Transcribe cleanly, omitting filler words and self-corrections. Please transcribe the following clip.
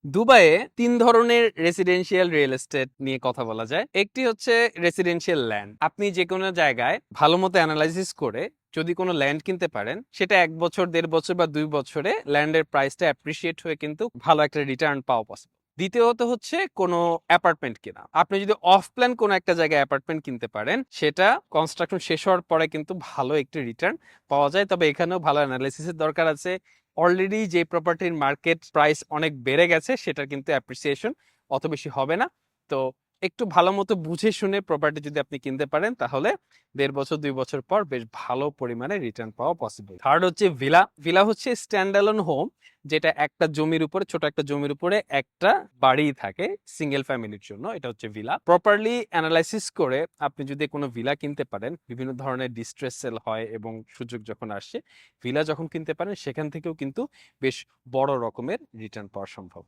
দুবাইয়ে ৩ ধরনের residential real estate নিয়ে কথা বলা যায়। একটি হচ্ছে রেসিডেন্সিয়াল ল্যান্ড। আপনি যেকোনো জায়গায় ভালোমতো এনালাইসিস করে যদি কোনো ল্যান্ড কিনতে পারেন, সেটা ১ বছর, ১.৫ বছর বা ২ বছরে ল্যান্ডের প্রাইসটা অ্যাপ্রিসিয়েট হয়ে কিন্তু ভালো একটা রিটার্ন পাওয়া পসিবল। দ্বিতীয়ত হচ্ছে কোনো অ্যাপার্টমেন্ট কেনা। আপনি যদি অফ প্ল্যান কোনো একটা জায়গায় অ্যাপার্টমেন্ট কিনতে পারেন, সেটা কনস্ট্রাকশন শেষ হওয়ার পরে কিন্তু ভালো একটি রিটার্ন পাওয়া যায়। তবে এখানেও ভালো এনালাইসিসের দরকার আছে। অলরেডি যে প্রপার্টির মার্কেট প্রাইস অনেক বেড়ে গেছে, সেটার কিন্তু অ্যাপ্রিসিয়েশন অত বেশি হবে না। তো একটু ভালো মতো বুঝে শুনে প্রপার্টি যদি আপনি কিনতে পারেন, তাহলে ১.৫ বছর ২ বছর পর বেশ ভালো পরিমাণে রিটার্ন পাওয়া পসিবল। থার্ড হচ্ছে ভিলা। ভিলা হচ্ছে স্ট্যান্ডঅ্যালোন হোম, যেটা একটা জমির উপরে, ছোট একটা জমির উপরে একটা বাড়ি থাকে সিঙ্গেল ফ্যামিলির জন্য। এটা হচ্ছে ভিলা। প্রপারলি অ্যানালাইসিস করে আপনি যদি কোনো ভিলা কিনতে পারেন, বিভিন্ন ধরনের ডিস্ট্রেস সেল হয় এবং সুযোগ যখন আসছে, ভিলা যখন কিনতে পারেন, সেখান থেকেও কিন্তু বেশ বড় রকমের রিটার্ন পাওয়া সম্ভব।